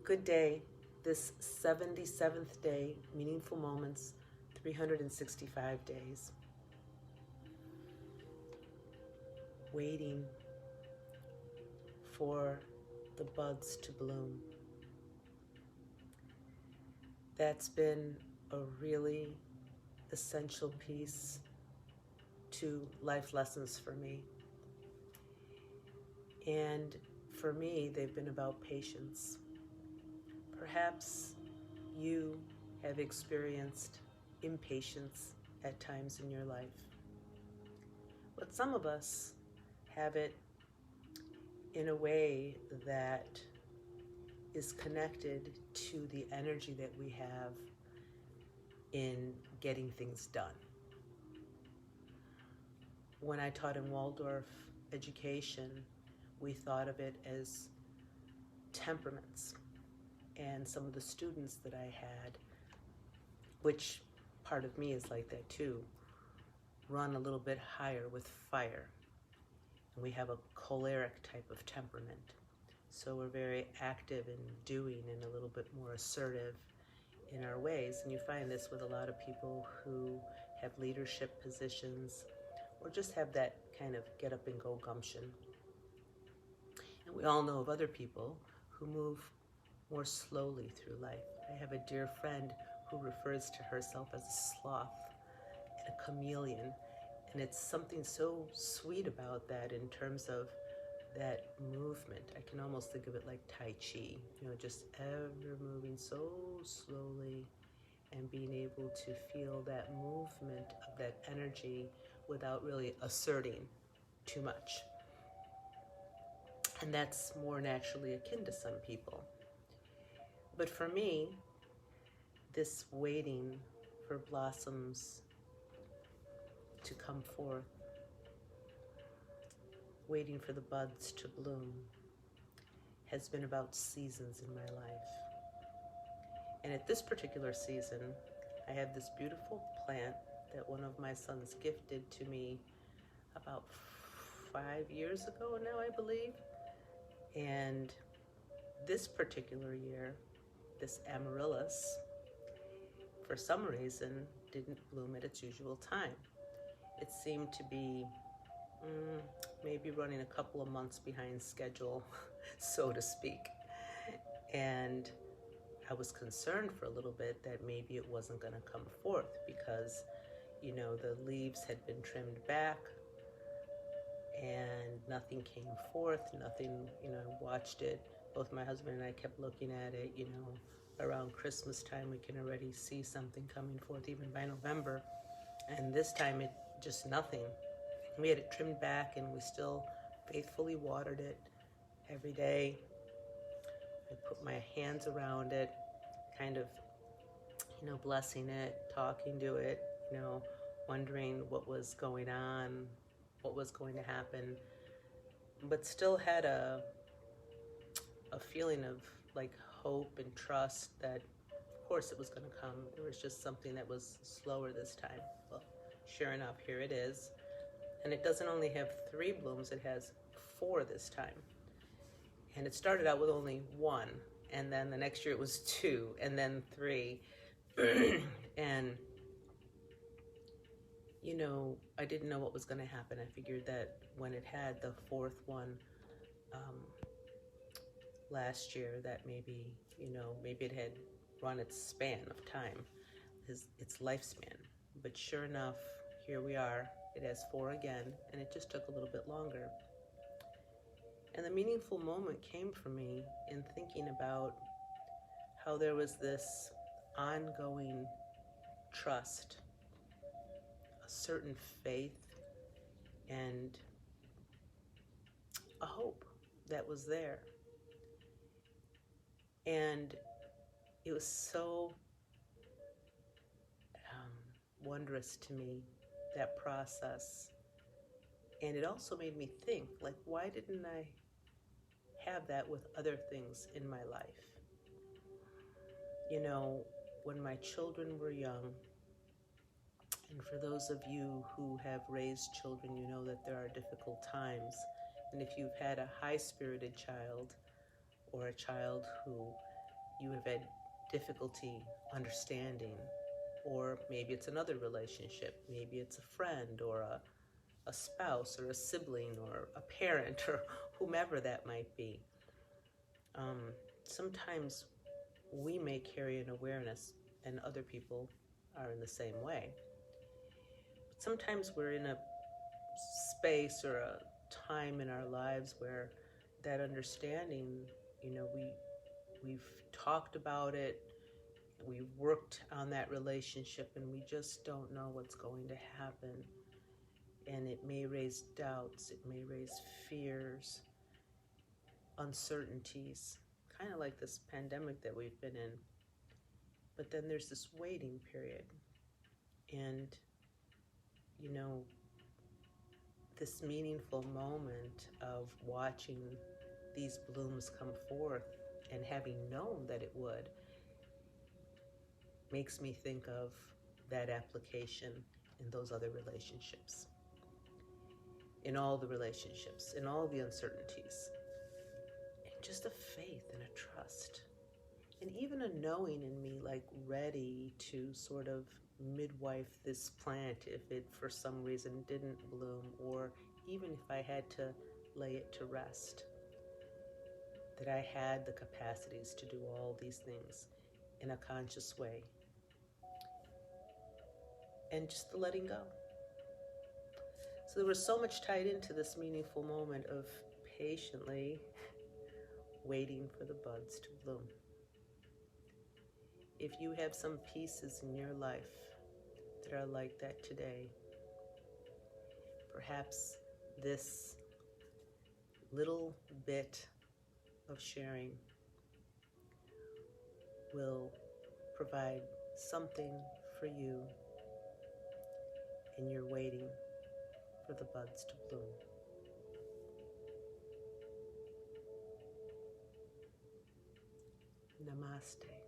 Good day, this 77th day, meaningful moments, 365 days. Waiting for the buds to bloom. That's been a really essential piece to life lessons for me. And for me, they've been about patience. Perhaps you have experienced impatience at times in your life. But some of us have it in a way that is connected to the energy that we have in getting things done. When I taught in Waldorf education, we thought of it as temperaments. And some of the students that I had, which part of me is like that too, run a little bit higher with fire. And we have a choleric type of temperament. So we're very active in doing and a little bit more assertive in our ways. And you find this with a lot of people who have leadership positions or just have that kind of get up and go gumption. And we all know of other people who move more slowly through life. I have a dear friend who refers to herself as a sloth and a chameleon. And it's something so sweet about that in terms of that movement. I can almost think of it like Tai Chi, just ever moving so slowly and being able to feel that movement of that energy without really asserting too much. And that's more naturally akin to some people. But for me, this waiting for blossoms to come forth, waiting for the buds to bloom, has been about seasons in my life. And at this particular season, I have this beautiful plant that one of my sons gifted to me about 5 years ago now, I believe. And this particular year, this amaryllis, for some reason, didn't bloom at its usual time. It seemed to be maybe running a couple of months behind schedule, so to speak. And I was concerned for a little bit that maybe it wasn't going to come forth because, the leaves had been trimmed back and nothing came forth, nothing, I watched it. Both my husband and I kept looking at it, around Christmas time, we can already see something coming forth even by November. And this time it just nothing. We had it trimmed back and we still faithfully watered it every day. I put my hands around it, kind of, blessing it, talking to it, wondering what was going on, what was going to happen, but still had a feeling of like hope and trust that of course it was going to come. There was just something that was slower this time. Well, sure enough, here it is. And it doesn't only have 3 blooms, it has 4 this time. And it started out with only 1, and then the next year it was 2, and then 3. And, I didn't know what was going to happen. I figured that when it had the 4th one last year, that maybe it had run its span of time, its lifespan. But sure enough, here we are. It has 4 again, and it just took a little bit longer. And the meaningful moment came for me in thinking about how there was this ongoing trust, a certain faith, and a hope that was there. And it was so wondrous to me, that process. And it also made me think, like, why didn't I have that with other things in my life? When my children were young, and for those of you who have raised children, you know that there are difficult times. And if you've had a high-spirited child or a child who you have had difficulty understanding, or maybe it's another relationship, maybe it's a friend or a spouse or a sibling or a parent or whomever that might be. Sometimes we may carry an awareness and other people are in the same way. But sometimes we're in a space or a time in our lives where that understanding, we've talked about it, we've worked on that relationship, and we just don't know what's going to happen. And it may raise doubts, it may raise fears, uncertainties, kind of like this pandemic that we've been in. But then there's this waiting period. And, this meaningful moment of watching these blooms come forth and having known that it would makes me think of that application in those other relationships, in all the relationships, in all the uncertainties, and just a faith and a trust, and even a knowing in me, like ready to sort of midwife this plant if it for some reason didn't bloom, or even if I had to lay it to rest, that I had the capacities to do all these things in a conscious way, and just the letting go. So there was so much tied into this meaningful moment of patiently waiting for the buds to bloom. If you have some pieces in your life that are like that today, perhaps this little bit of sharing will provide something for you in your waiting for the buds to bloom. Namaste.